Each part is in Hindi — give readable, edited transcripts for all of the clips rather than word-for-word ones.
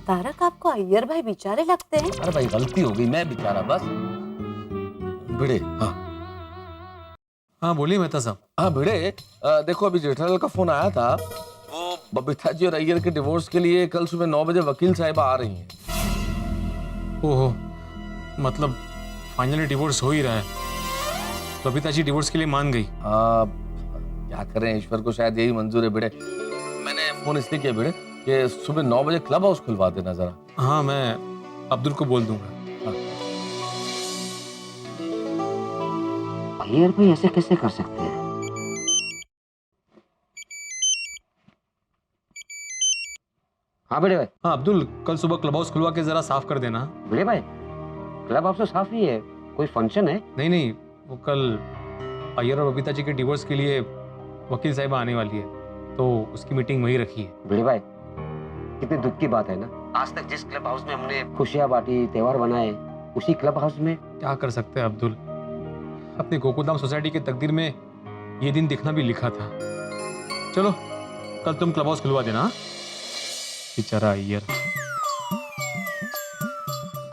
तारक आपको अय्यर भाई बेचारे लगते हैं। अरे भाई गलती हो गई, मैं बेचारा बस। भिड़े, हाँ हाँ बोलिए मेहता साहब। हाँ भिड़े, देखो अभी जेठालाल का फोन आया था। वो बबीता जी और अय्यर के डिवोर्स के लिए कल सुबह 9 बजे वकील साहिबा आ रही हैं। ओहो, मतलब फाइनली डिवोर्स हो ही रहा है। बबीता जी डिवोर्स के लिए मान गई। क्या करें, ईश्वर को शायद यही मंजूर है भिड़े। मैंने फोन इसलिए किया भिड़े कि सुबह 9 बजे क्लब हाउस खुलवा देना जरा। हाँ मैं अब्दुल को बोल दूंगा। अय्यर भाई ऐसे कैसे कर सकते हैं? हाँ बड़े भाई। हाँ अब्दुल, कल सुबह क्लब हाउस खुलवा के जरा साफ कर देना। बड़े भाई क्लब हाउस तो साफ ही है, कोई फंक्शन है? नहीं नहीं, वो कल अय्यर और बबीता जी के डिवोर्स के लिए वकील साहिब आने वाली है, तो उसकी मीटिंग वहीं रखी है। बड़े भाई कितने दुख की बात है ना, आज तक जिस क्लब हाउस में हमने खुशियां बांटी, त्योहार बनाए, उसी क्लब हाउस में। क्या कर सकते हैं अब्दुल, अपने गोकुलधाम सोसाइटी के तकदीर में ये दिन दिखना भी लिखा था। चलो कल तुम क्लब हाउस खुलवा देना। बेचारा अय्यर।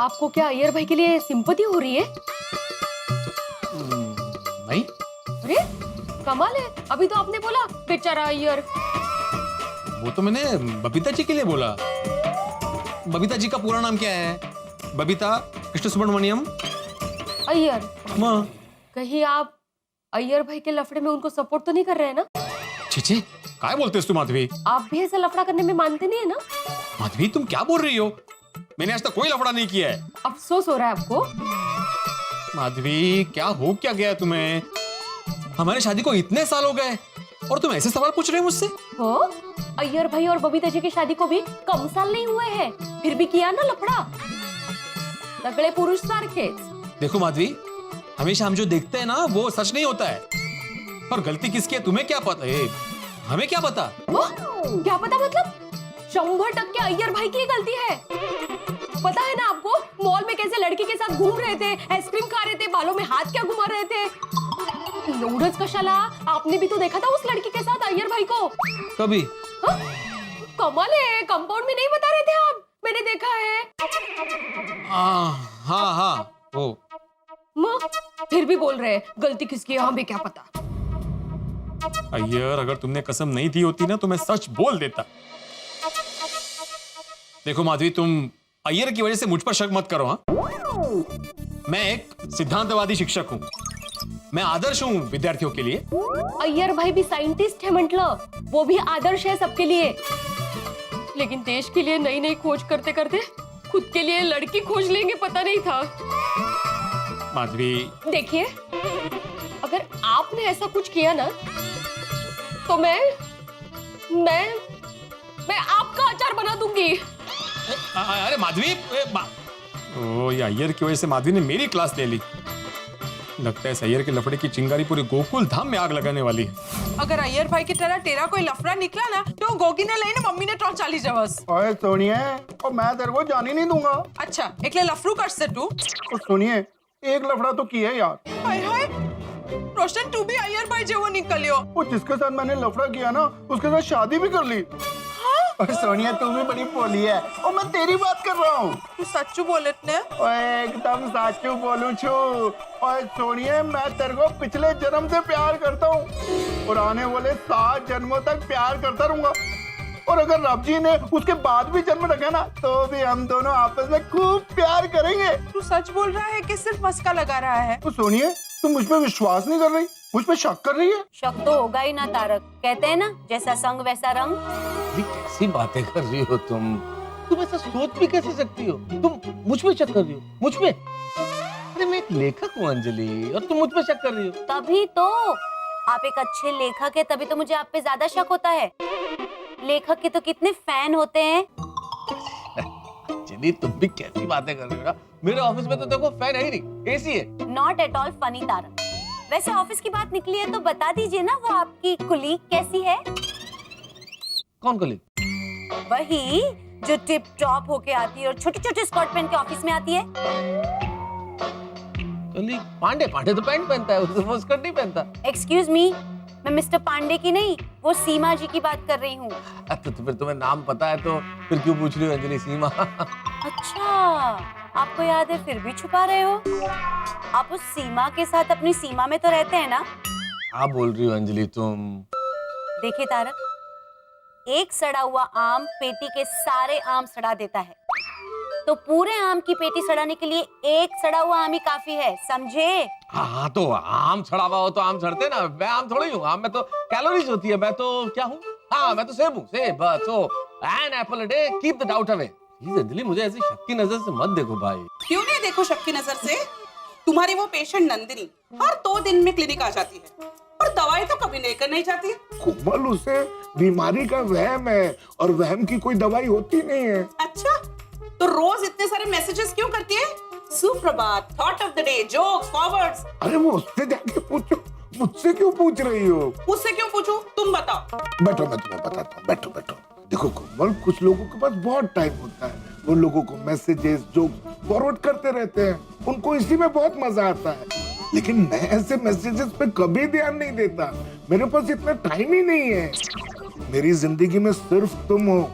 आपको क्या अय्यर भाई के लिए सिंपैथी हो रही है? नहीं। अरे कमाल है, अभी तो आपने बोला बेचारा अय्यर। वो तो मैंने बबीता जी के लिए बोला। बबीता जी का पूरा नाम क्या है? बबीता कृष्ण सुब्रमण्यम अय्यर। माँ। कहीं आप अय्यर भाई के लफड़े में उनको सपोर्ट तो नहीं कर रहे हैं ना? छीछे, काय बोलते हो तू माधवी? आप भी ऐसा लफड़ा करने में मानते नहीं है ना? माधवी तुम क्या बोल रही हो? मैंने आज तक कोई लफड़ा नहीं किया है। अफसोस हो रहा है आपको? माधवी क्या हो क्या गया तुम्हें? हमारी शादी को इतने साल हो गए और तुम ऐसे सवाल पूछ रहे हो मुझसे? हो, अय्यर भाई और बबीता जी की शादी को भी कम साल नहीं हुए हैं, फिर भी किया ना लफड़ा। तगड़े पुरुष सारखे। देखो माधवी, हमेशा हम जो देखते हैं ना वो सच नहीं होता है। और गलती किसकी है तुम्हें क्या पता है? हमें क्या पता? क्या पता मतलब? 100% अय्यर भाई की गलती है। पता है ना आपको, मॉल में कैसे लड़की के साथ घूम रहे थे, आइसक्रीम खा रहे थे, बालों में हाथ क्या घुमा रहे थे। एवढंच कशाला, आपने भी तो देखा था उस लड़की के साथ अय्यर भाई को। कभी? हाँ? कमाल है, कंपाउंड में नहीं बता रहे थे आप? मैंने देखा है। हाँ हाँ वो। माँ, फिर भी बोल रहे हैं गलती किसकी है, हमें क्या पता। अय्यर, अगर तुमने कसम नहीं दी होती ना तो मैं सच बोल देता। देखो माधवी, तुम अय्यर की वजह से मुझ पर शक मत करो। हाँ, मैं एक सिद्धांतवादी शिक्षक हूँ, मैं आदर्श हूँ विद्यार्थियों के लिए। अय्यर भाई भी साइंटिस्ट है म्हटलं, वो भी आदर्श है सबके लिए। लेकिन देश के लिए नई नई खोज करते करते खुद के लिए लड़की खोज लेंगे, पता नहीं था। माधवी देखिए, अगर आपने ऐसा कुछ किया ना तो मैं आपका अचार बना दूंगी। अरे माधवी, ओ ये अय्यर की वजह से माधवी ने मेरी क्लास ले ली। लगता है अय्यर के लफड़े की चिंगारी पूरे गोकुल धाम में आग लगाने वाली है। अगर अय्यर भाई की तरह तेरा कोई लफड़ा निकला ना तो गोगी ने लईने मम्मी ने टॉर्च चाली जवस। ओए सोनिए, और मैं तेरे को जाने नहीं दूंगा। अच्छा एकले लफड़ू कर से तू? और सुनिए, एक लफड़ा तो किया है यार। हाय हाय, रोशन तू भी अय्यर भाई जेवो निकलियो। वो जिसके साथ मैंने लफड़ा किया ना उसके साथ शादी भी कर ली। और सोनिया तू भी बड़ी भोली है, और मैं तेरी बात कर रहा हूँ। तू सच्चू बोलत ने? ओए एकदम साचू बोलू छू। और सोनिया, मैं तेरे को पिछले जन्म से प्यार करता हूँ और आने वाले 7 जन्मों तक प्यार करता रहूंगा। और अगर रब जी ने उसके बाद भी जन्म रखा ना तो भी हम दोनों आपस में खूब प्यार करेंगे। तू सच बोल रहा है कि सिर्फ मस्का लगा रहा है? तो सोनिए, तुम मुझ पे विश्वास नहीं कर रही, मुझ पे शक कर रही है। शक तो होगा ही ना तारक, कहते हैं ना जैसा संग वैसा रंग। कैसी बातें कर रही हो तुम ऐसा सोच भी कैसे सकती हो? तुम मुझ पे शक कर रही हो? मुझ पे? अरे मैं एक लेखक हूँ अंजलि, और तुम मुझ पे शक कर रही हो। तभी तो आप एक अच्छे लेखक है, तभी तो मुझे आप पे ज्यादा शक होता है। लेखक के तो कितने फैन होते हैं। अंजलि तुम भी कैसी बातें कर रही हो ना? मेरे ऑफिस में तो देखो फैन है ही नहीं, एसी है। Not at all funny Tarak. वैसे ऑफिस की बात निकली है तो बता दीजिए ना, वो आपकी कुलीग कैसी है? कौन कुलीग? वही जो टिप टॉप होके आती है और छोटे छोटे स्कर्ट पहन के ऑफिस में आती है। कुलीग पांडे? पांडे तो पैंट पहनता है, वो स्कर्ट नहीं पहनता। एक्सक्यूज मी, मैं मिस्टर पांडे की नहीं, वो सीमा जी की बात कर रही हूँ। तो फिर तुम्हें नाम पता है तो फिर क्यों पूछ रही हो अंजलि? सीमा। अच्छा, आपको याद है फिर भी छुपा रहे हो? आप उस सीमा के साथ अपनी सीमा में तो रहते हैं ना? क्या बोल रही हो अंजलि तुम? देखिए तारक, एक सड़ा हुआ आम पेटी के सारे आम सड़ा देता है, तो पूरे आम की पेटी सड़ाने के लिए एक सड़ा हुआ आम ही काफी है, समझे? हाँ तो आम सड़ा हुआ हो तो आम सड़ते ना। मैं आम थोड़ी हूँ, आम में तो कैलोरीज होती है। मैं तो क्या हूँ? हाँ मैं तो सेब हूँ, सेब। बस so an apple a day, keep the doubt away। Please Anjali, मुझे ऐसी शक की नजर से मत देखो भाई। क्यों नहीं देखो शक की नजर से? तुम्हारी वो पेशेंट नंदिनी हर 2 दिन में क्लिनिक आ जाती है और दवाई तो कभी लेकर नहीं जाती। कोमल, उसे बीमारी का वहम है और वहम की कोई दवाई होती नहीं है। अच्छा, तो रोज इतने सारे मैसेजेस क्यों करती है? सुप्रभात, thought of the day, jokes, forwards. अरे वो उससे जाके पूछो, मुझसे क्यों पूछ रही हो? मुझसे क्यों पूछूं? तुम बताओ। बैठो, मैं तुम्हें बताता हूँ। बैठो बैठो। देखो कोमल, कुछ लोगों के पास बहुत टाइम होता है, वो लोगों को मैसेजेस जो फॉरवर्ड करते रहते हैं, उनको इसी में बहुत मजा आता है। लेकिन मैं ऐसे मैसेजेस पे कभी ध्यान नहीं देता, मेरे पास इतना टाइम ही नहीं है। मेरी जिंदगी में सिर्फ तुम हो,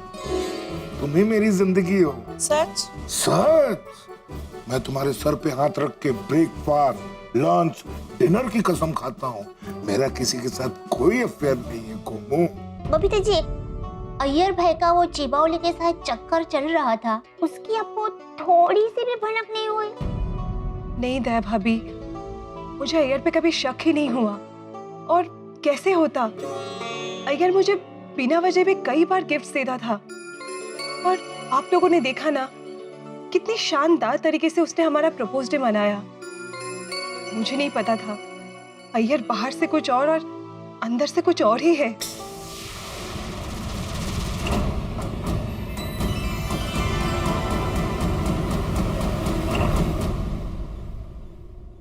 तुम ही मेरी जिंदगी हो। सच? सच। मैं तुम्हारे सर पे हाथ रख के ब्रेकफास्ट, लंच, डिनर की कसम खाता हूँ, मेरा किसी के साथ कोई अफेयर नहीं है कोमो। बबीता जी, अय्यर भाई का वो चिबावली के साथ चक्कर चल रहा था, उसकी आपको थोड़ी सी भी भनक नहीं हुई? नहीं दया भाभी, मुझे अय्यर पे कभी शक ही नहीं हुआ। और कैसे होता? अय्यर मुझे बिना वजह भी कई बार गिफ्ट्स देता था, और आप लोगों ने देखा ना कितनी शानदार तरीके से उसने हमारा प्रपोज डे मनाया। मुझे नहीं पता था अय्यर बाहर से कुछ और अंदर से कुछ और ही है।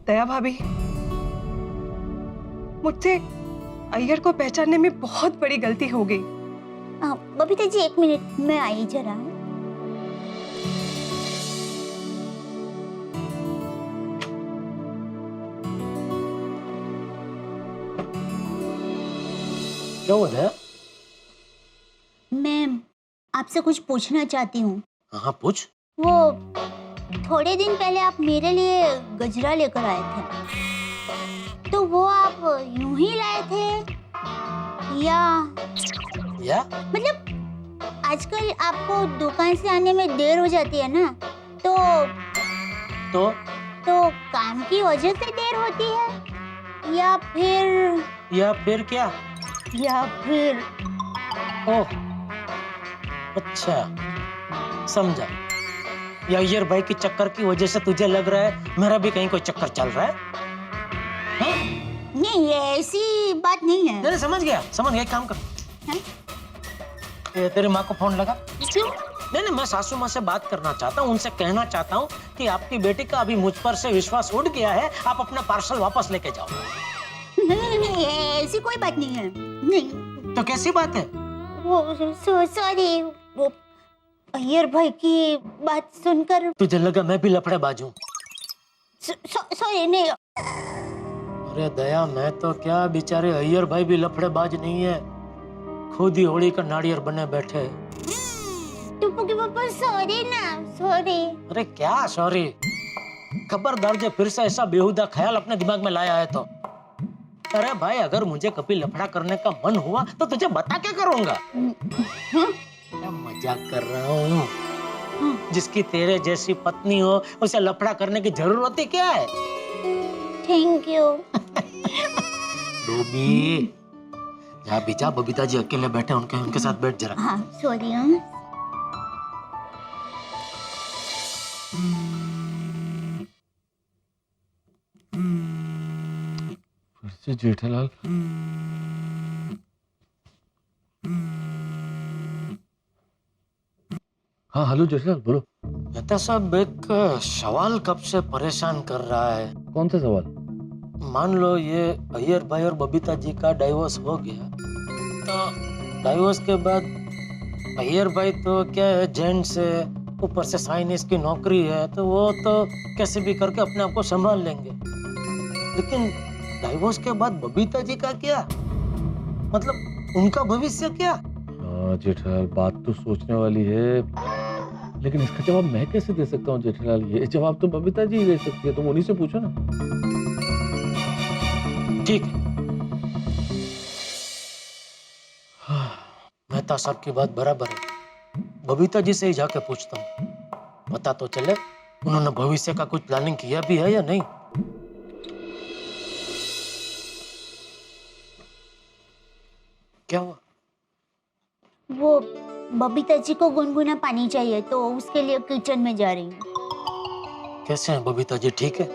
दया भाभी, मुझसे अय्यर को पहचानने में बहुत बड़ी गलती हो गई। बबीता जी 1 मिनट, मैं आई जरा। क्या हुआ है? मैं आपसे कुछ पूछना चाहती हूँ। हाँ पूछ। वो थोड़े दिन पहले आप मेरे लिए गजरा लेकर आए थे, तो वो आप यूं ही लाए थे या मतलब आजकल आपको दुकान से आने में देर हो जाती है ना, तो काम की वजह से देर होती है या फिर क्या? या फिर ओह अच्छा, समझा। या अय्यर भाई के चक्कर की वजह से तुझे लग रहा है मेरा भी कहीं कोई चक्कर चल रहा है? नहीं, ये ऐसी बात नहीं है। नहीं, समझ गया। एक काम कर, तेरी माँ को फोन लगा। क्यों? नहीं, मैं सासू माँ से बात करना चाहता हूँ, उनसे कहना चाहता हूँ कि आपकी बेटी का अभी मुझ पर से विश्वास उड़ गया है, आप अपना पार्सल वापस लेके जाओ। नहीं, ऐसी कोई बात नहीं है। नहीं। तो कैसी बात है? वो सॉरी, वो अय्यर भाई की बात सुनकर तुझे लगा मैं भी लफड़ेबाज हूँ? सॉरी, नहीं। अरे दया, मैं तो क्या, बेचारे अय्यर भाई भी लफड़ेबाज नहीं है, खुद ही होली का नारियल बने बैठे। टुप्पू के पापा सॉरी ना, सॉरी। अरे क्या सॉरी? खबरदार जो फिर से ऐसा बेहुदा ख्याल अपने दिमाग में लाया है तो। अरे भाई, अगर मुझे कभी लफड़ा करने का मन हुआ तो तुझे बता क्या करूंगा? मैं मजाक कर रहा हूँ। जिसकी तेरे जैसी पत्नी हो उसे लफड़ा करने की जरूरत ही क्या है? Thank you. डोबी, जा बेटा, बबीता जी अकेले बैठे, उनके साथ बैठ जरा। हाँ सॉरी। फिर से जेठालाल। हाँ हेलो जेठालाल, बोलो। मेहता साहब, एक सवाल कब से परेशान कर रहा है। कौन सा सवाल? मान लो ये अय्यर भाई और बबीता जी का डाइवोर्स हो गया, तो डाइवोर्स के बाद अय्यर भाई तो क्या है, जेंट से, ऊपर से साइनिस की नौकरी है, तो वो तो कैसे भी करके अपने आप को संभाल लेंगे। लेकिन डाइवोर्स के बाद बबीता जी का क्या? मतलब उनका भविष्य क्या? हाँ जेठालाल, बात तो सोचने वाली है, लेकिन इसका जवाब मैं कैसे दे सकता हूँ जेठालाल? ये जवाब तो बबीता जी दे सकती है, तुम उन्हीं से पूछो ना। ठीक है, मेहता साहब की बात बराबर है। बबीता जी से ही जाके पूछता हूँ, पता तो चले उन्होंने भविष्य का कुछ प्लानिंग किया भी है या नहीं। क्या हुआ? वो बबीता जी को गुनगुना पानी चाहिए, तो उसके लिए किचन में जा रही हूँ। कैसे हैं बबीता जी, ठीक है?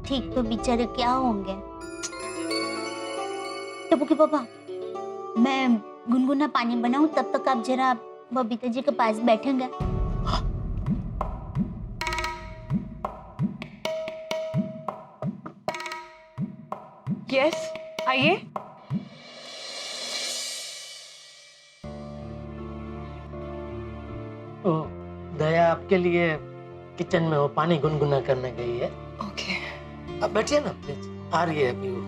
ठीक तो बेचारे क्या होंगे। तो बुकी पापा, मैं गुनगुना पानी बनाऊं, तब तक आप जरा बबीता जी के पास बैठेंगे। यस, आइए। ओ, दया आपके लिए किचन में वो पानी गुनगुना करने गई है। ओके। आप बैठिए ना प्लीज, आ रही है अभी वो।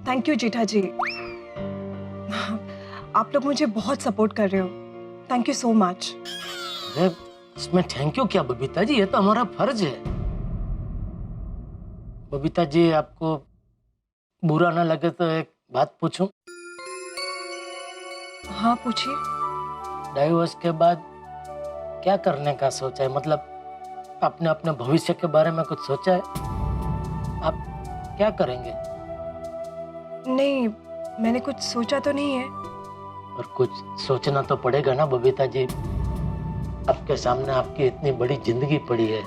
थैंक यू जेठा जी, आप लोग मुझे बहुत सपोर्ट कर रहे हो। Thank you so much. अरे इसमें थैंक यू क्या बबीता जी, ये तो हमारा फर्ज है। बबीता जी, आपको बुरा ना लगे तो एक बात पूछूं? हाँ पूछिए। डाइवोर्स के बाद क्या करने का सोचा है? मतलब आपने अपने भविष्य के बारे में कुछ सोचा है? आप क्या करेंगे? नहीं, मैंने कुछ सोचा तो नहीं है। और कुछ सोचना तो पड़ेगा ना बबीता जी, आपके सामने आपकी इतनी बड़ी जिंदगी पड़ी है,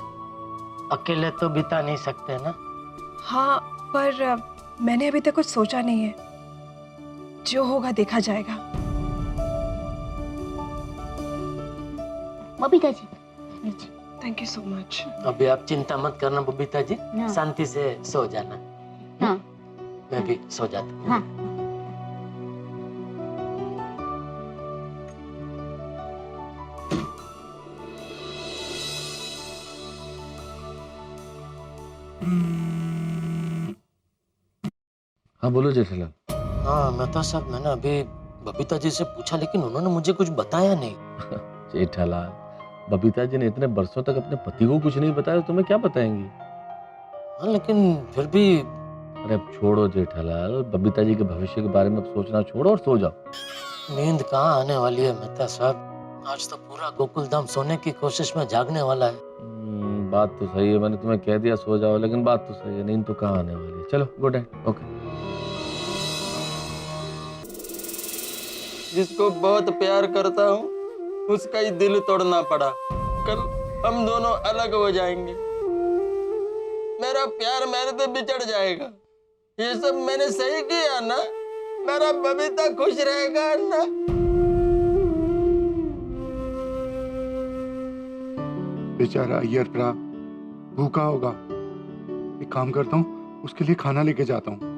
अकेले तो बिता नहीं सकते ना। हाँ, पर मैंने अभी तक कुछ सोचा नहीं है। जो होगा देखा जाएगा। बबीता जी, नीचे। Thank you so much. अभी आप चिंता मत करना बबीता जी, हाँ। शांति से सो जाना। हाँ। मैं भी सो जाता हूँ। हाँ। हाँ बोलो जेठालाल। हाँ मेहता साहब, मैंने अभी बबीता जी से पूछा, लेकिन उन्होंने मुझे कुछ बताया नहीं। जेठालाल, बबीता जी ने इतने बरसों तक अपने पति को कुछ नहीं बताया, तो तुम्हें क्या बताएंगी? हाँ, लेकिन फिर भी अरे अब छोड़ो जेठालाल, बबीता जी के भविष्य के बारे में अब सोचना छोड़ो और सो जाओ। नींद कहाँ आने वाली है मेहता साहब, आज तो पूरा गोकुल धाम सोने की कोशिश में जागने वाला है। बात तो सही है, मैंने तुम्हें कह दिया सो जाओ, लेकिन बात तो सही है, नींद तो कहाँ आने वाली है। चलो गुड नाइट। ओके। जिसको बहुत प्यार करता हूँ उसका ही दिल तोड़ना पड़ा। कल हम दोनों अलग हो जाएंगे, मेरा प्यार मेरे से बिछड़ जाएगा। ये सब मैंने सही किया ना? मेरा बबीता खुश रहेगा ना? बेचारा अय्यर प्रा भूखा होगा। एक काम करता हूँ, उसके लिए खाना लेके जाता हूँ।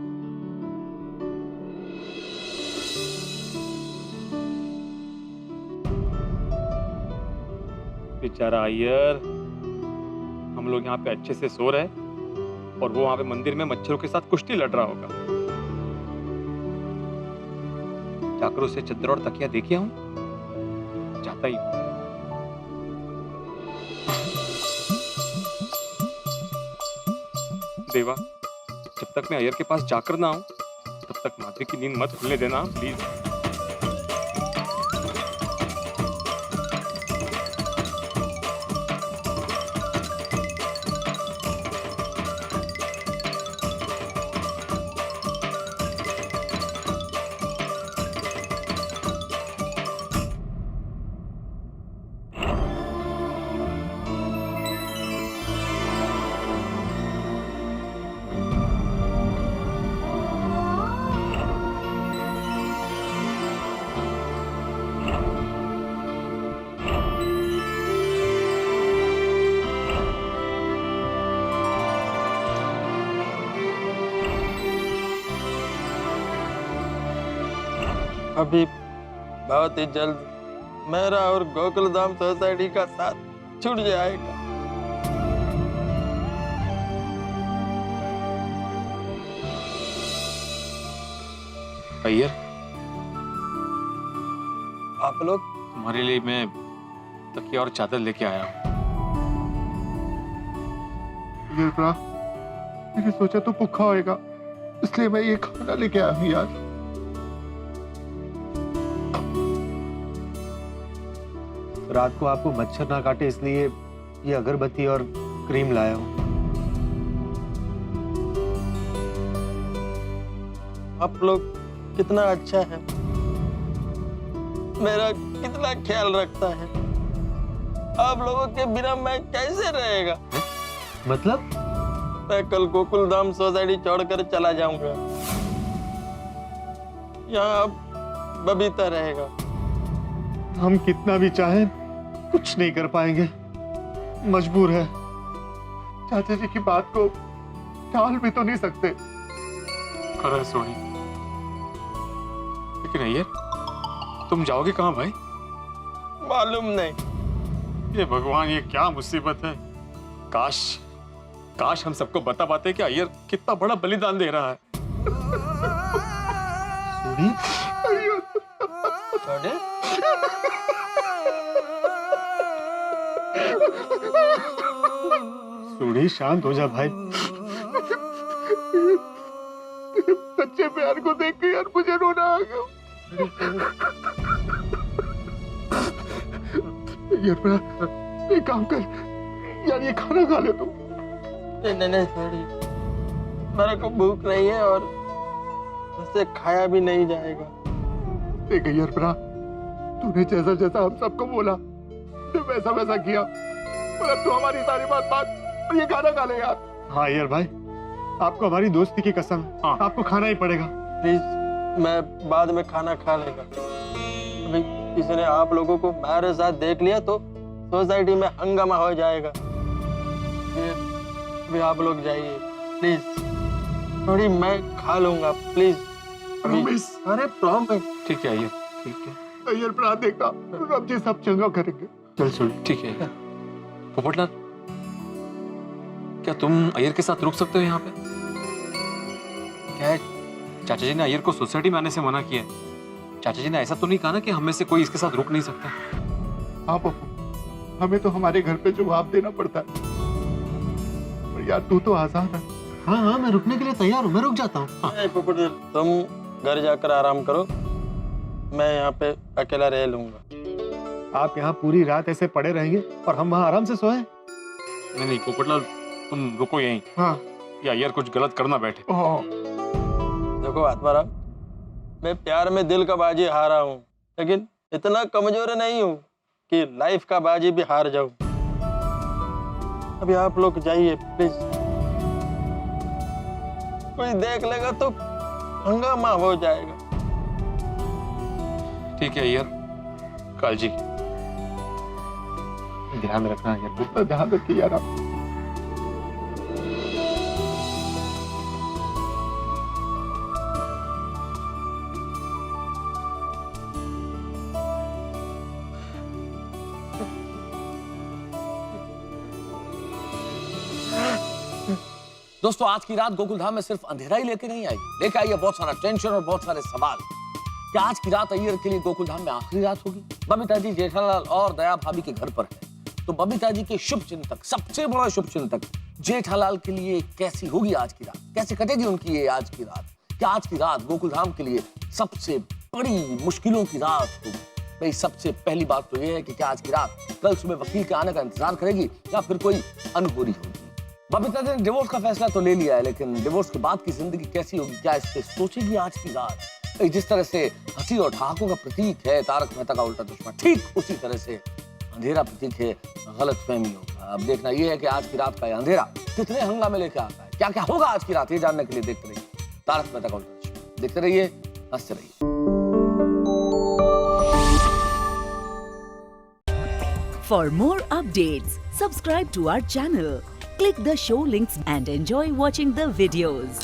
बेचारा अय्यर, हम लोग यहाँ पे अच्छे से सो रहे और वो वहां पे मंदिर में मच्छरों के साथ कुश्ती लड़ रहा होगा। जाकर उसे चद्दर और तकिया देखे हूं, जाता ही। देवा, जब तक मैं अय्यर के पास जाकर ना आऊं, तब तक माधवी की नींद मत खुलने देना प्लीज। अभी बहुत ही जल्द मेरा और गोकुल धाम सोसाइटी का साथ छूट जाएगा। अय्यर, आप लोग तुम्हारे लिए मैं तकिया और चादर लेके आया हूँ। ये बड़ा, मैंने सोचा तू भूखा होएगा, इसलिए मैं ये खाना लेके आया हूँ यार। रात को आपको मच्छर ना काटे इसलिए ये अगरबत्ती और क्रीम लाया हूँ। आप लोग कितना अच्छा है, मेरा कितना ख्याल रखता है। आप लोगों के बिना मैं कैसे रहेगा? मतलब? मैं कल गोकुल धाम सोसाइटी छोड़कर चला जाऊंगा। यहाँ अब बबीता रहेगा। हम कितना भी चाहें कुछ नहीं कर पाएंगे, मजबूर है। चाचा जी की बात को टाल भी तो नहीं सकते। खरा सोनी, लेकिन अय्यर, तुम जाओगे कहाँ भाई? मालूम नहीं। ये भगवान, ये क्या मुसीबत है। काश हम सबको बता पाते कि अय्यर कितना बड़ा बलिदान दे रहा है। छोड़े? सोनी शांत हो जा भाई। सच्चे प्यार को देख के यार मुझे रोना आ गया। यार बड़ा, एक काम कर यार, ये खाना खा ले तू। नहीं छोड़ी, मेरे को भूख नहीं है और उससे खाया भी नहीं जाएगा। देख यार बड़ा, तूने जैसा जैसा हम सबको बोला वैसा वैसा किया, और अब तू हमारी सारी बात और ये खाना खा ले यार। हाँ यार भाई, आपको हमारी दोस्ती की कसम, हाँ। आपको खाना ही पड़ेगा। प्लीज, मैं बाद में खाना खा लेगा। अभी किसी ने आप लोगों को मेरे साथ देख लिया तो सोसाइटी में हंगामा हो जाएगा। अभी आप लोग जाइए प्लीज। थोड़ी मैं खा लूंगा प्लीज। अरे प्रॉमिस। ठीक है अय्यर, ठीक है। यार बड़ा, देखा रब जी सब चंगा करेंगे। चल सुन। ठीक है। पोपटलाल, क्या तुम अय्यर के साथ रुक सकते हो यहाँ पे? क्या है, चाचा जी ने अय्यर को सोसाइटी में आने से मना किया है। चाचा जी ने ऐसा तो नहीं कहा ना कि हम में से कोई इसके साथ रुक नहीं सकता? हाँ पप्पू, हमें तो हमारे घर पे जवाब देना पड़ता है, पर यार तू तो आजाद है। हाँ, मैं रुकने के लिए तैयार हूँ, मैं रुक जाता हूँ। तुम घर जाकर आराम करो, मैं यहाँ पे अकेला रह लूंगा। आप यहाँ पूरी रात ऐसे पड़े रहेंगे और हम वहाँ आराम से सोए? नहीं पोपटलाल, तुम रुको यहीं। हाँ। या अय्यर कुछ गलत कर ना बैठे। देखो आत्माराम, मैं प्यार में दिल का बाजी हारा हूँ, लेकिन इतना कमजोर नहीं हूँ कि लाइफ का बाजी भी हार जाऊं। अभी आप लोग जाइए प्लीज, कोई देख लेगा तो हंगामा हो जाएगा। ठीक है अय्यर, कालजी, ध्यान रखना अय्यर। ध्यान रखिए यार आप। दोस्तों, आज की रात गोकुलधाम में सिर्फ अंधेरा ही लेके नहीं आई, लेके आई है बहुत सारा टेंशन और बहुत सारे सवाल। क्या आज की रात अय्यर के लिए गोकुलधाम में आखिरी रात होगी? बबीता जी जेठालाल और दया भाभी के घर पर है, तो बबीता जी के शुभ चिंतक, सबसे बड़ा शुभ चिंतक जेठालाल के लिए कैसी होगी आज की रात? कैसे कटेगी उनकी ये आज की रात? क्या आज की रात गोकुलधाम के लिए सबसे बड़ी मुश्किलों की रात होगी? भाई, सबसे पहली बात तो ये है कि क्या आज की रात कल सुबह वकील के आने का इंतजार करेगी या फिर कोई अनहोनी होगी? बबीता ने डिवोर्स का फैसला तो ले लिया है, लेकिन डिवोर्स के बाद की जिंदगी कैसी होगी, क्या इस पे सोचेगी आज की रात? जिस तरह से हंसी और ठहाकों का प्रतीक है तारक मेहता का उल्टा चश्मा, ठीक उसी तरह से अंधेरा प्रतीक है गलतफहमियों का। अब देखना यह है कि आज की रात का यह अंधेरा कितने हंगामे लेके आता है। क्या क्या होगा आज की रात, ये जानने के लिए देखते रहिए तारक मेहता का उल्टा चश्मा। देखते रहिए, हंसते रहिए। For more updates, subscribe to our channel, click the show links and enjoy watching the videos.